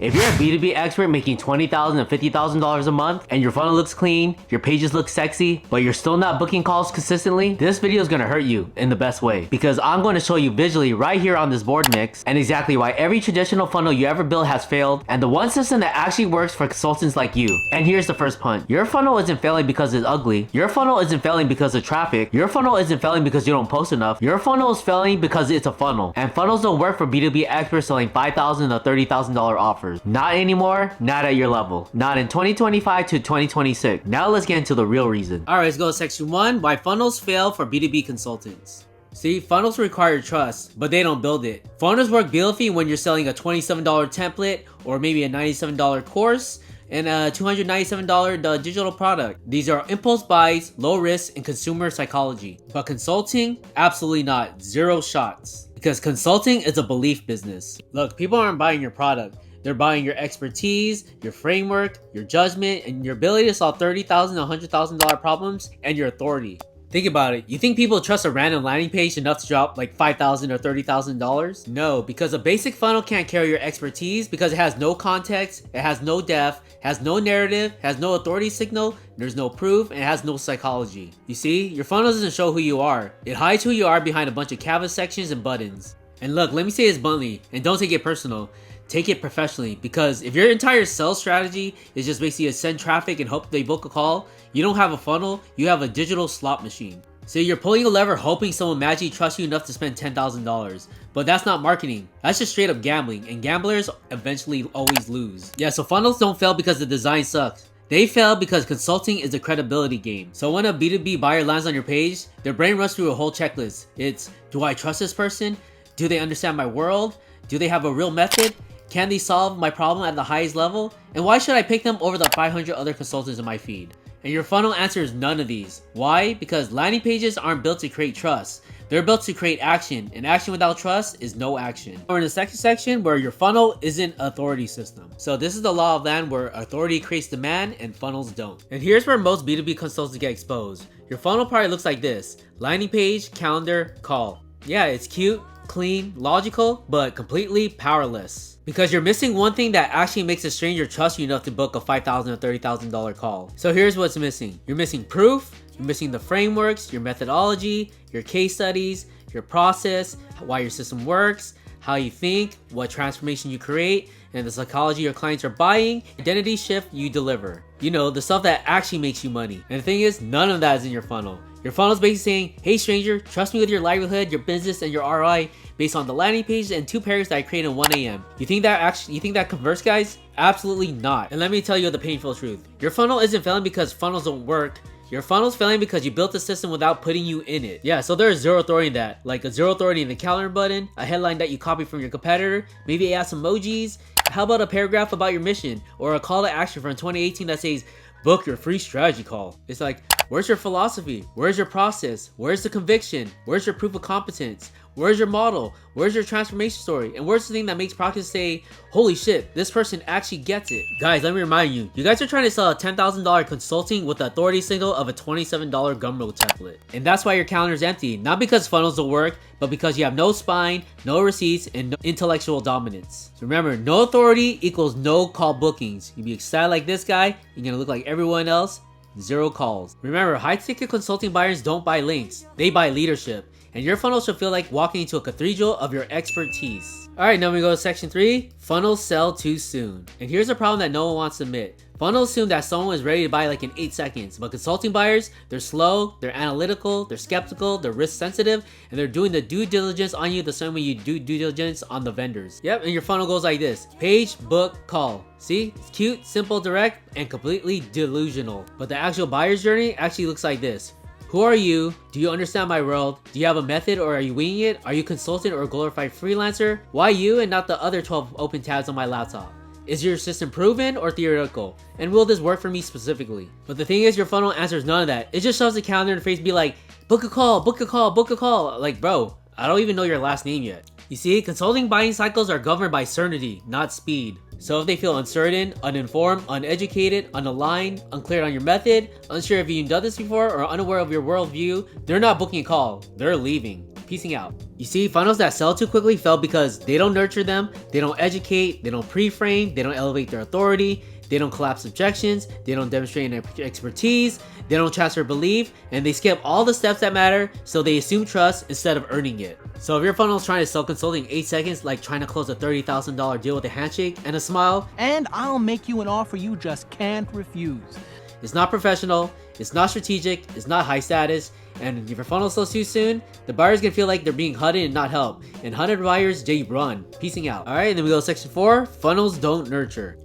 If you're a B2B expert making $20,000 and $50,000 a month and your funnel looks clean, your pages look sexy, but you're still not booking calls consistently, this video is gonna hurt you in the best way because I'm going to show you visually right here on this board mix and exactly why every traditional funnel you ever built has failed and the one system that actually works for consultants like you. And here's the first punt. Your funnel isn't failing because it's ugly. Your funnel isn't failing because of traffic. Your funnel isn't failing because you don't post enough. Your funnel is failing because it's a funnel. And funnels don't work for B2B experts selling $5,000 to $30,000 offers. Not anymore, not at your level. Not in 2025 to 2026. Now let's get into the real reason. Alright, let's go to section 1. Why funnels fail for B2B consultants. See, funnels require trust, but they don't build it. Funnels work beautifully when you're selling a $27 template or maybe a $97 course and a $297 digital product. These are impulse buys, low risk, and consumer psychology. But consulting? Absolutely not. Zero shots. Because consulting is a belief business. Look, people aren't buying your product. They're buying your expertise, your framework, your judgment, and your ability to solve $30,000 to $100,000 problems, and your authority. Think about it. You think people trust a random landing page enough to drop like $5,000 or $30,000? No, because a basic funnel can't carry your expertise because it has no context, it has no depth, has no narrative, has no authority signal, there's no proof, and it has no psychology. You see, your funnel doesn't show who you are. It hides who you are behind a bunch of canvas sections and buttons. And look, let me say this bluntly, and don't take it personal. Take it professionally, because if your entire sales strategy is just basically to send traffic and hope they book a call, you don't have a funnel, you have a digital slot machine. So you're pulling a lever hoping someone magically trusts you enough to spend $10,000. But that's not marketing. That's just straight up gambling, and gamblers eventually always lose. Yeah, so funnels don't fail because the design sucks. They fail because consulting is a credibility game. So when a B2B buyer lands on your page, their brain runs through a whole checklist. It's, do I trust this person? Do they understand my world? Do they have a real method? Can they solve my problem at the highest level? And why should I pick them over the 500 other consultants in my feed? And your funnel answers none of these. Why? Because landing pages aren't built to create trust. They're built to create action, and action without trust is no action. We're in the second section where your funnel isn't an authority system. So this is the law of land where authority creates demand and funnels don't. And here's where most B2B consultants get exposed. Your funnel probably looks like this. Landing page, calendar, call. Yeah, it's cute, clean, logical, but completely powerless. Because you're missing one thing that actually makes a stranger trust you enough to book a $5,000 or $30,000 call. So here's what's missing. You're missing proof, you're missing the frameworks, your methodology, your case studies, your process, why your system works, how you think, what transformation you create, and the psychology your clients are buying, identity shift you deliver. You know, the stuff that actually makes you money. And the thing is, none of that is in your funnel. Your funnel is basically saying, hey stranger, trust me with your livelihood, your business, and your ROI based on the landing page and 2 paragraphs that I created at 1 a.m. You think that converts, guys? Absolutely not. And let me tell you the painful truth. Your funnel isn't failing because funnels don't work. Your funnel's failing because you built the system without putting you in it. Yeah, so there's zero authority in that. Like a zero authority in the calendar button, a headline that you copy from your competitor, maybe add some emojis. How about a paragraph about your mission or a call to action from 2018 that says, book your free strategy call? It's like, where's your philosophy? Where's your process? Where's the conviction? Where's your proof of competence? Where's your model? Where's your transformation story? And where's the thing that makes practice say, holy shit, this person actually gets it? Guys, let me remind you, you guys are trying to sell a $10,000 consulting with the authority signal of a $27 Gumroad template. And that's why your calendar's empty. Not because funnels don't work, but because you have no spine, no receipts, and no intellectual dominance. So remember, no authority equals no call bookings. You be excited like this guy, you're gonna look like everyone else, zero calls. Remember, high-ticket consulting buyers don't buy links, they buy leadership. And your funnel should feel like walking into a cathedral of your expertise. Alright, now we go to section 3. Funnels sell too soon. And here's a problem that no one wants to admit. Funnels assume that someone is ready to buy like in 8 seconds, but consulting buyers, they're slow, they're analytical, they're skeptical, they're risk sensitive, and they're doing the due diligence on you the same way you do due diligence on the vendors. Yep, and your funnel goes like this. Page, book, call. See? It's cute, simple, direct, and completely delusional. But the actual buyer's journey actually looks like this. Who are you? Do you understand my world? Do you have a method or are you winging it? Are you a consultant or a glorified freelancer? Why you and not the other 12 open tabs on my laptop? Is your system proven or theoretical? And will this work for me specifically? But the thing is, your funnel answers none of that. It just shoves the calendar interface be like, book a call, book a call, book a call. Like, bro, I don't even know your last name yet. You see, consulting buying cycles are governed by certainty, not speed. So if they feel uncertain, uninformed, uneducated, unaligned, unclear on your method, unsure if you've done this before, or unaware of your worldview, they're not booking a call, they're leaving. Peacing out. You see, funnels that sell too quickly fail because they don't nurture them, they don't educate, they don't pre-frame, they don't elevate their authority, they don't collapse objections, they don't demonstrate expertise, they don't transfer belief, and they skip all the steps that matter, so they assume trust instead of earning it. So if your funnel is trying to sell consulting in 8 seconds, like trying to close a $30,000 deal with a handshake and a smile, and I'll make you an offer you just can't refuse. It's not professional, it's not strategic, it's not high status, and if your funnel sells too soon, the buyer's gonna feel like they're being hunted and not helped. And hunted buyers, they run. Peacing out. Alright, and then we go to section 4, funnels don't nurture.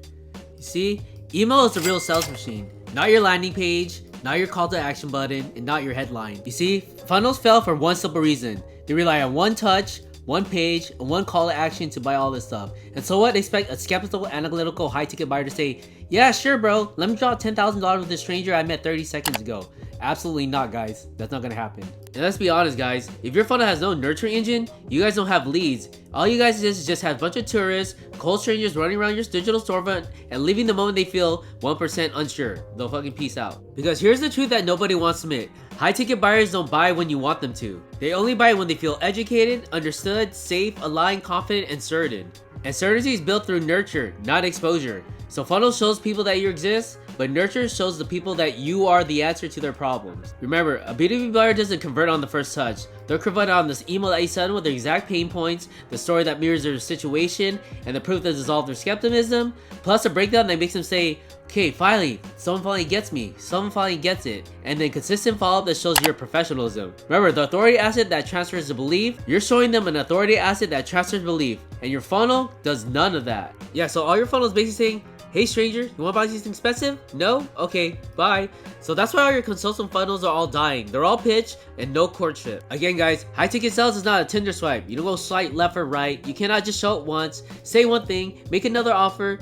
You see, email is the real sales machine, not your landing page, not your call to action button, and not your headline. You see, funnels fail for one simple reason. They rely on one touch, one page, and one call to action to buy all this stuff. And so what? They expect a skeptical, analytical, high-ticket buyer to say, yeah, sure, bro, let me drop $10,000 with a stranger I met 30 seconds ago. Absolutely not, guys. That's not gonna happen. And let's be honest, guys, if your funnel has no nurturing engine, you guys don't have leads. All you guys is just have a bunch of tourists, cold strangers running around your digital storefront and leaving the moment they feel 1% unsure. They'll fucking peace out. Because here's the truth that nobody wants to admit. High-ticket buyers don't buy when you want them to. They only buy when they feel educated, understood, safe, aligned, confident, and certain. And certainty is built through nurture, not exposure. So funnel shows people that you exist, but nurture shows the people that you are the answer to their problems. Remember, a B2B buyer doesn't convert on the first touch. They'll convert on this email that you send with their exact pain points, the story that mirrors their situation, and the proof that dissolves their skepticism, plus a breakdown that makes them say, okay, finally, someone finally gets me, someone finally gets it, and then consistent follow-up that shows your professionalism. Remember, the authority asset that transfers the belief, you're showing them an authority asset that transfers belief, and your funnel does none of that. Yeah, so all your funnel is basically saying, hey stranger, you wanna buy something expensive? No? Okay, bye. So that's why all your consultant funnels are all dying. They're all pitch and no courtship. Again guys, high ticket sales is not a Tinder swipe. You don't go swipe left or right. You cannot just show it once, say one thing, make another offer,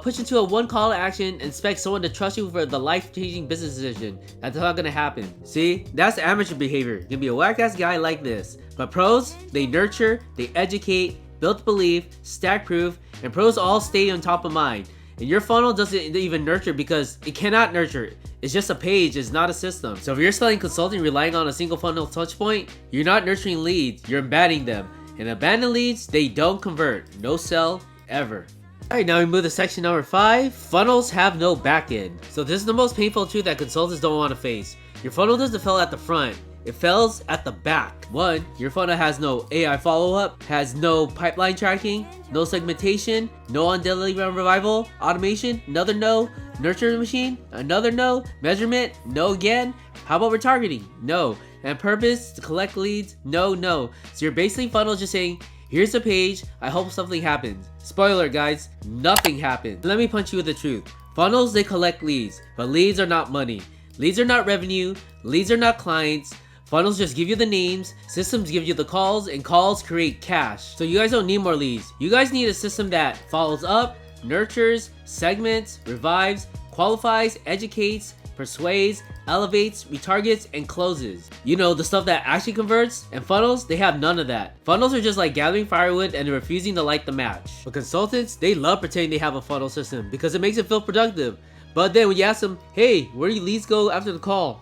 push into a one call to action, and expect someone to trust you for the life-changing business decision. That's not gonna happen. See, that's amateur behavior. You're gonna be a whack-ass guy like this. But pros, they nurture, they educate, build belief, stack proof, and pros all stay on top of mind. And your funnel doesn't even nurture because it cannot nurture. It's just a page, it's not a system. So if you're selling consulting relying on a single funnel touch point, you're not nurturing leads, you're abandoning them. And abandoned leads, they don't convert. No sell, ever. Alright, now we move to section number 5. Funnels have no backend. So this is the most painful truth that consultants don't want to face. Your funnel doesn't fail at the front. It fails at the back. 1, your funnel has no AI follow-up, has no pipeline tracking, no segmentation, no on-daily revival, automation, another no, nurture machine, another no, measurement, no again. How about retargeting? No. And purpose to collect leads? No, no. So your basically funnel is just saying, here's the page, I hope something happens. Spoiler guys, nothing happens. Let me punch you with the truth. Funnels, they collect leads, but leads are not money. Leads are not revenue, leads are not clients. Funnels just give you the names, systems give you the calls, and calls create cash. So you guys don't need more leads. You guys need a system that follows up, nurtures, segments, revives, qualifies, educates, persuades, elevates, retargets, and closes. You know, the stuff that actually converts. And funnels, they have none of that. Funnels are just like gathering firewood and refusing to light the match. But consultants, they love pretending they have a funnel system because it makes it feel productive. But then when you ask them, hey, where do your leads go after the call?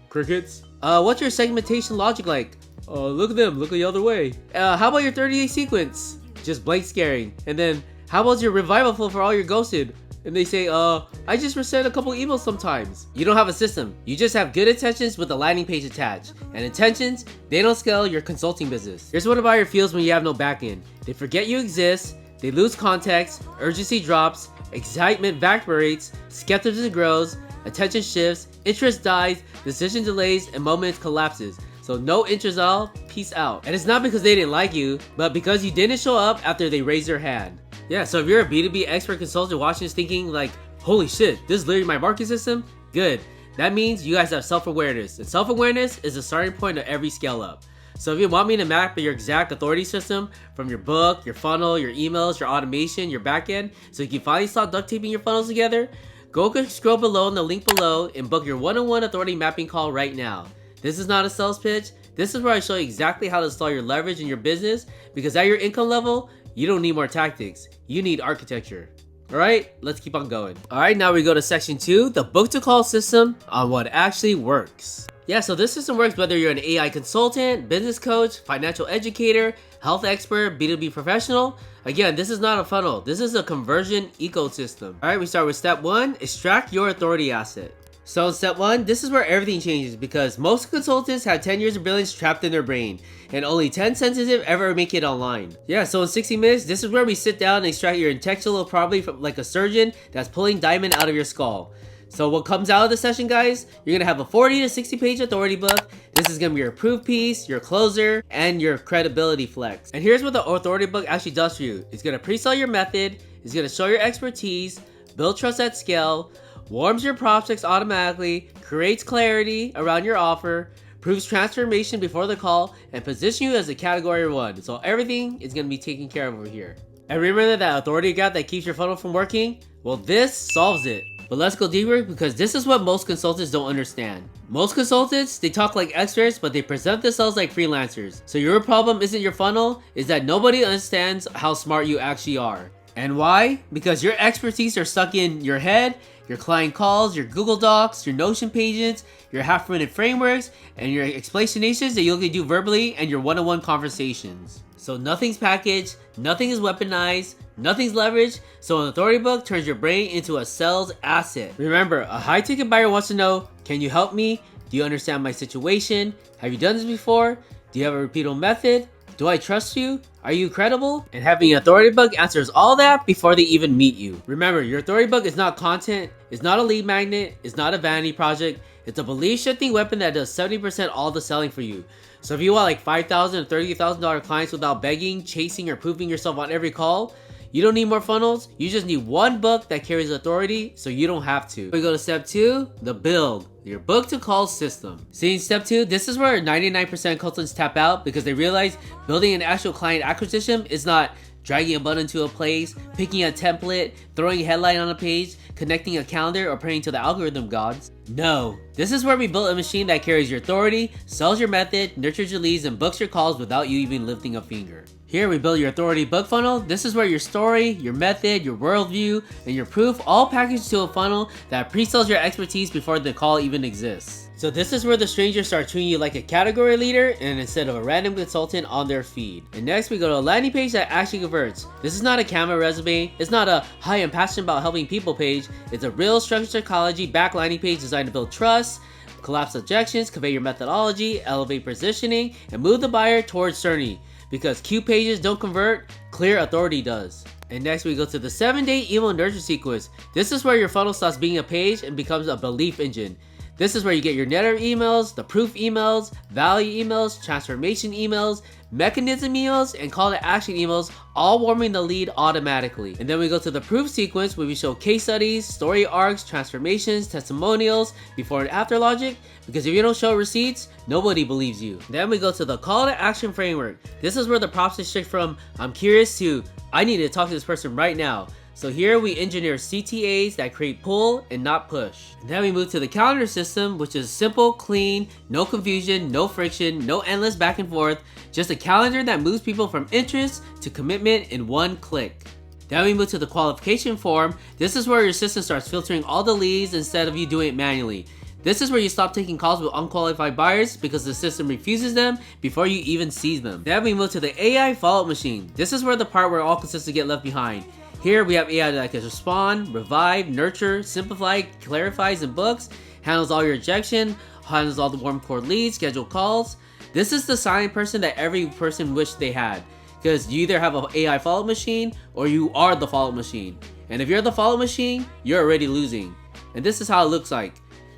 Crickets. What's your segmentation logic like? Look at them, look the other way. How about your 30-day sequence? Just blank scaring. And then, how about your revival flow for all your ghosted? And they say, I just resend a couple emails sometimes. You don't have a system. You just have good intentions with a landing page attached. And intentions, they don't scale your consulting business. Here's what a buyer feels when you have no backend. They forget you exist, they lose context, urgency drops, excitement evaporates, skepticism grows, attention shifts, interest dies, decision delays, and moments collapses. So no interest at all, peace out. And it's not because they didn't like you, but because you didn't show up after they raised their hand. Yeah, so if you're a B2B expert consultant watching this thinking like, holy shit, this is literally my marketing system, good. That means you guys have self-awareness. And self-awareness is the starting point of every scale up. So if you want me to map your exact authority system from your book, your funnel, your emails, your automation, your backend, so you can finally start duct taping your funnels together, go scroll below in the link below and book your one-on-one authority mapping call right now. This is not a sales pitch. This is where I show you exactly how to install your leverage in your business, because at your income level, you don't need more tactics. You need architecture. Alright, let's keep on going. Alright, now we go to section 2, the book to call system on what actually works. Yeah, so this system works whether you're an AI consultant, business coach, financial educator, health expert, B2B professional. Again, this is not a funnel. This is a conversion ecosystem. All right, we start with step 1, extract your authority asset. So in step 1, this is where everything changes because most consultants have 10 years of brilliance trapped in their brain and only 10 sensitive ever make it online. Yeah, so in 60 minutes, this is where we sit down and extract your intellectual property from like a surgeon that's pulling diamond out of your skull. So what comes out of the session, guys, you're gonna have a 40 to 60 page authority book. This is gonna be your proof piece, your closer, and your credibility flex. And here's what the authority book actually does for you. It's gonna pre-sell your method, it's gonna show your expertise, build trust at scale, warms your prospects automatically, creates clarity around your offer, proves transformation before the call, and position you as a category 1. So everything is gonna be taken care of over here. And remember that authority gap that keeps your funnel from working? Well, this solves it. But let's go deeper because this is what most consultants don't understand. Most consultants, they talk like experts, but they present themselves like freelancers. So your problem isn't your funnel, is that nobody understands how smart you actually are. And why? Because your expertise are stuck in your head, your client calls, your Google Docs, your Notion pages, your half-minute frameworks, and your explanations that you can do verbally and your one-on-one conversations. So nothing's packaged, nothing is weaponized, nothing's leveraged, so an authority book turns your brain into a sales asset. Remember, a high-ticket buyer wants to know, can you help me? Do you understand my situation? Have you done this before? Do you have a repeatable method? Do I trust you? Are you credible? And having an authority book answers all that before they even meet you. Remember, your authority book is not content, it's not a lead magnet, it's not a vanity project, it's a belief-shifting weapon that does 70% all the selling for you. So if you want like $5,000 or $30,000 clients without begging, chasing, or proving yourself on every call, you don't need more funnels, you just need one book that carries authority so you don't have to. We go to step 2, the build, your book to call system. See, in step 2, this is where 99% consultants tap out because they realize building an actual client acquisition is not dragging a button to a place, picking a template, throwing a headline on a page, connecting a calendar, or praying to the algorithm gods. No, this is where we built a machine that carries your authority, sells your method, nurtures your leads, and books your calls without you even lifting a finger. Here we build your authority book funnel. This is where your story, your method, your worldview, and your proof all packaged to a funnel that pre-sells your expertise before the call even exists. So this is where the strangers start treating you like a category leader and instead of a random consultant on their feed. And next we go to a landing page that actually converts. This is not a Canva resume. It's not a hi, I'm passionate about helping people page. It's a real structured psychology back landing page designed to build trust, collapse objections, convey your methodology, elevate positioning, and move the buyer towards certainty. Because cute pages don't convert, clear authority does. And next we go to the 7-day email nurture sequence. This is where your funnel stops being a page and becomes a belief engine. This is where you get your netter emails, the proof emails, value emails, transformation emails, mechanism emails, and call to action emails, all warming the lead automatically. And then we go to the proof sequence where we show case studies, story arcs, transformations, testimonials, before and after logic, because if you don't show receipts, nobody believes you. Then we go to the call to action framework. This is where the process shift from I'm curious to I need to talk to this person right now. So here we engineer CTAs that create pull and not push. And then we move to the calendar system, which is simple, clean, no confusion, no friction, no endless back and forth, just a calendar that moves people from interest to commitment in one click. Then we move to the qualification form. This is where your system starts filtering all the leads instead of you doing it manually. This is where you stop taking calls with unqualified buyers because the system refuses them before you even see them. Then we move to the AI follow-up machine. This is where the part where all consultants get left behind. Here we have AI that can respond, revive, nurture, simplify, clarifies, and books, handles all your rejection, handles all the warm core leads, schedule calls. This is the silent person that every person wished they had. Because you either have an AI follow-up machine or you are the follow-up machine. And if you're the follow-up machine, you're already losing. And this is how it looks like.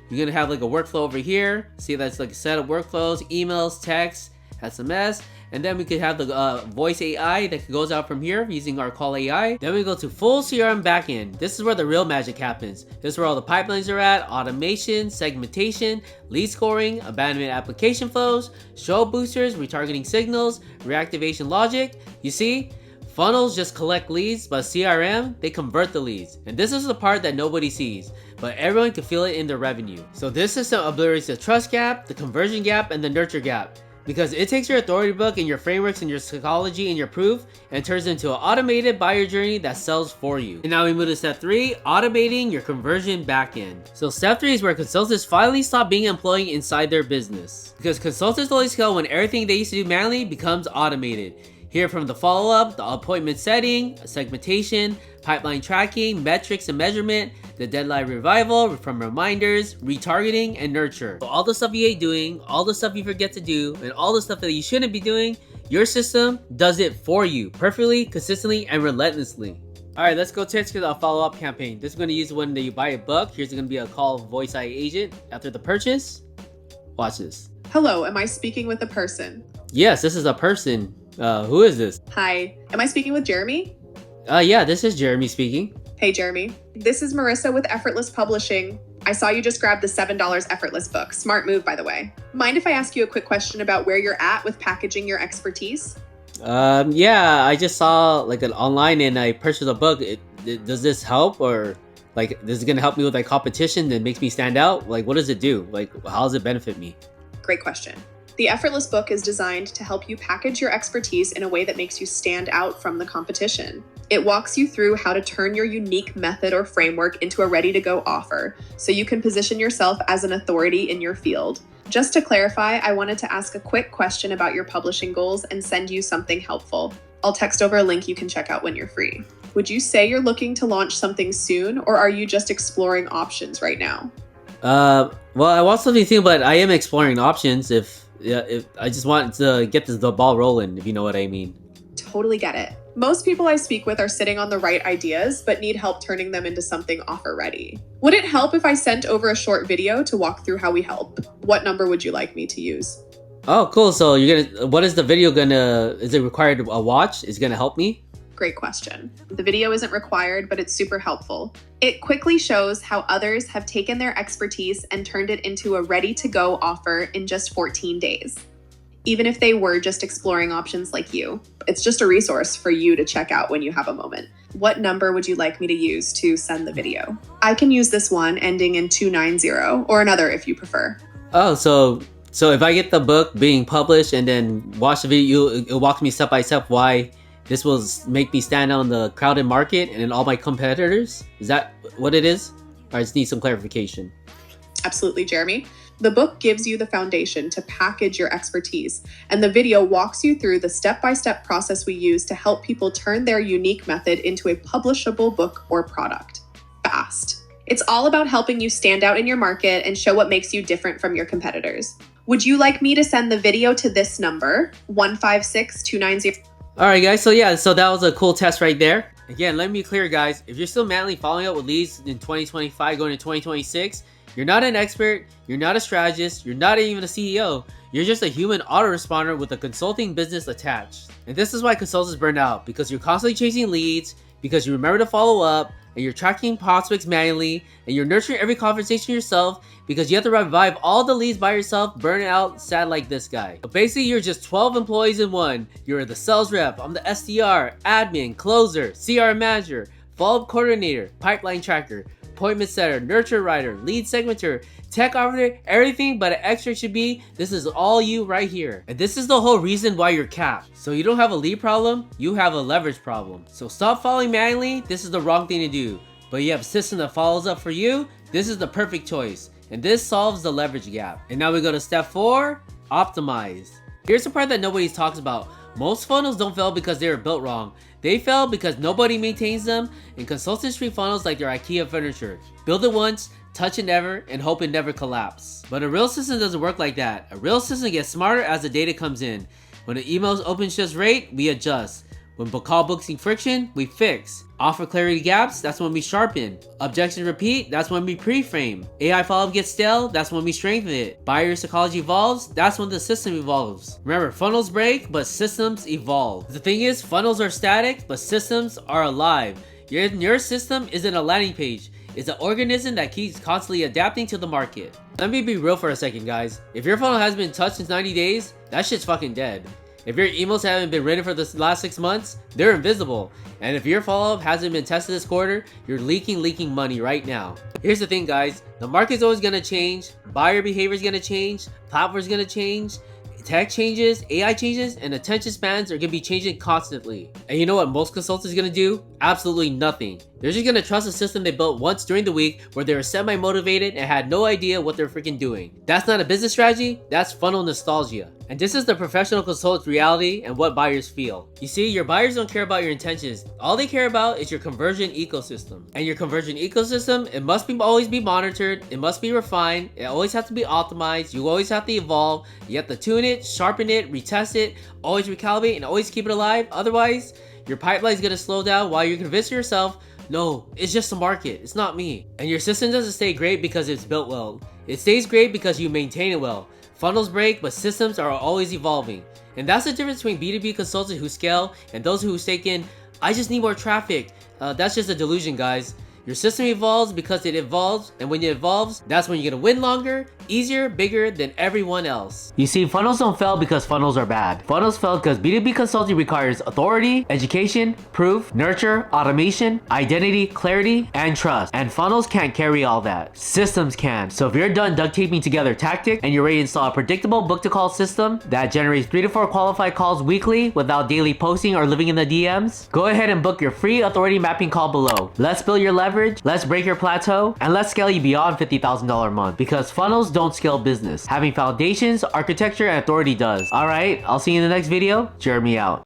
You're gonna have like a workflow over here. See, that's like a set of workflows, emails, text, SMS. And then we could have the voice AI that goes out from here using our call AI. Then we go to full CRM backend. This is where the real magic happens. This is where all the pipelines are at, automation, segmentation, lead scoring, abandonment application flows, show boosters, retargeting signals, reactivation logic. You see? Funnels just collect leads, but CRM, they convert the leads. And this is the part that nobody sees, but everyone can feel it in their revenue. So this system obliterates the trust gap, the conversion gap, and the nurture gap. because it takes your authority book and your frameworks and your psychology and your proof and turns into an automated buyer journey that sells for you. And now we move to step 3, automating your conversion backend. So step 3 is where consultants finally stop being an employee inside their business, because consultants only scale when everything they used to do manually becomes automated. Here from the follow-up, the appointment setting, segmentation, pipeline tracking, metrics and measurement, the deadline revival from reminders, retargeting, and nurture. So all the stuff you hate doing, all the stuff you forget to do, and all the stuff that you shouldn't be doing, your system does it for you perfectly, consistently, and relentlessly. Alright, let's go to the follow-up campaign. This is going to use when you buy a book. Here's going to be a call voice AI agent after the purchase. Watch this. Hello, am I speaking with a person? Yes, this is a person. Who is this? Hi, am I speaking with Jeremy? Yeah, this is Jeremy speaking. Hey, Jeremy. This is Marissa with Effortless Publishing. I saw you just grab the $7 Effortless book. Smart move, by the way. Mind if I ask you a quick question about where you're at with packaging your expertise? Yeah, I just saw like an online and I purchased a book. Does this help, or like this is gonna help me with like competition that makes me stand out? Like, what does it do? Like, how does it benefit me? Great question. The Effortless book is designed to help you package your expertise in a way that makes you stand out from the competition. It walks you through how to turn your unique method or framework into a ready-to-go offer, so you can position yourself as an authority in your field. Just to clarify, I wanted to ask a quick question about your publishing goals and send you something helpful. I'll text over a link you can check out when you're free. Would you say you're looking to launch something soon, or are you just exploring options right now? Well, I want something soon, but I am exploring options. If I just want to get the ball rolling, if you know what I mean. Totally get it. Most people I speak with are sitting on the right ideas, but need help turning them into something offer ready. Would it help if I sent over a short video to walk through how we help? What number would you like me to use? Oh, cool. So what is the video is it required a watch? Is it gonna help me? Great question. The video isn't required, but it's super helpful. It quickly shows how others have taken their expertise and turned it into a ready-to-go offer in just 14 days. Even if they were just exploring options like you. It's just a resource for you to check out when you have a moment. What number would you like me to use to send the video? I can use this one ending in 290, or another if you prefer. Oh, so if I get the book being published and then watch the video, it'll walk me step by step why this will make me stand out in the crowded market and in all my competitors? Is that what it is? I just need some clarification. Absolutely, Jeremy. The book gives you the foundation to package your expertise, and the video walks you through the step-by-step process we use to help people turn their unique method into a publishable book or product fast. It's all about helping you stand out in your market and show what makes you different from your competitors. Would you like me to send the video to this number, 156290? Alright guys, so that was a cool test right there. Again, let me be clear guys, if you're still manually following up with leads in 2025 going to 2026, you're not an expert, you're not a strategist, you're not even a CEO, you're just a human autoresponder with a consulting business attached. And this is why consultants burn out, because you're constantly chasing leads, because you remember to follow up, and you're tracking prospects manually, and you're nurturing every conversation yourself, because you have to revive all the leads by yourself, burn out, sad like this guy. But basically, you're just 12 employees in one. You're the sales rep, I'm the SDR, admin, closer, CRM manager, follow-up coordinator, pipeline tracker, appointment setter, nurture writer, lead segmenter, tech operator, everything but an extra should be, this is all you right here. And this is the whole reason why you're capped. So you don't have a lead problem, you have a leverage problem. So stop following manually, this is the wrong thing to do. But you have a system that follows up for you, this is the perfect choice. And this solves the leverage gap. And now we go to step 4, optimize. Here's the part that nobody talks about. Most funnels don't fail because they were built wrong. They fail because nobody maintains them, and consultants treat funnels like they're IKEA furniture. Build it once, touch it never, and hope it never collapse. But a real system doesn't work like that. A real system gets smarter as the data comes in. When the emails open just rate, we adjust. When call booking friction, we fix. Offer clarity gaps, that's when we sharpen. Objection repeat, that's when we pre-frame. AI follow-up gets stale, that's when we strengthen it. Buyer psychology evolves, that's when the system evolves. Remember, funnels break, but systems evolve. The thing is, funnels are static, but systems are alive. Your system isn't a landing page. It's an organism that keeps constantly adapting to the market. Let me be real for a second, guys. If your funnel hasn't been touched in 90 days, that shit's fucking dead. If your emails haven't been written for the last 6 months, they're invisible. And if your follow-up hasn't been tested this quarter, you're leaking money right now. Here's the thing guys, the market's always gonna change, buyer behavior is gonna change, platform's gonna change, Tech changes, AI changes, and attention spans are gonna be changing constantly. And you know what most consultants are gonna do? Absolutely nothing. They're just gonna trust a system they built once during the week where they were semi-motivated and had no idea what they're freaking doing. That's not a business strategy, that's funnel nostalgia. And this is the professional consultant's reality and what buyers feel. You see, your buyers don't care about your intentions. All they care about is your conversion ecosystem. And your conversion ecosystem, it must always be monitored, it must be refined, it always has to be optimized, you always have to evolve, you have to tune it, sharpen it, retest it, always recalibrate, and always keep it alive. Otherwise, your pipeline is gonna slow down while you're convincing yourself, no, it's just the market, it's not me. And your system doesn't stay great because it's built well. It stays great because you maintain it well. Funnels break, but systems are always evolving. And that's the difference between B2B consultants who scale and those who stake in, I just need more traffic. That's just a delusion, guys. Your system evolves because it evolves, and when it evolves, that's when you're gonna win longer, easier, bigger than everyone else. You see, funnels don't fail because funnels are bad. Funnels fail because B2B consulting requires authority, education, proof, nurture, automation, identity, clarity, and trust. And funnels can't carry all that. Systems can. So if you're done duct taping together tactics and you're ready to install a predictable book-to-call system that generates 3 to 4 qualified calls weekly without daily posting or living in the DMs, go ahead and book your free authority mapping call below. Let's build your leverage, let's break your plateau, and let's scale you beyond $50,000 a month, because funnels don't scale business. Having foundations, architecture, and authority does. Alright, I'll see you in the next video. Jeremy out.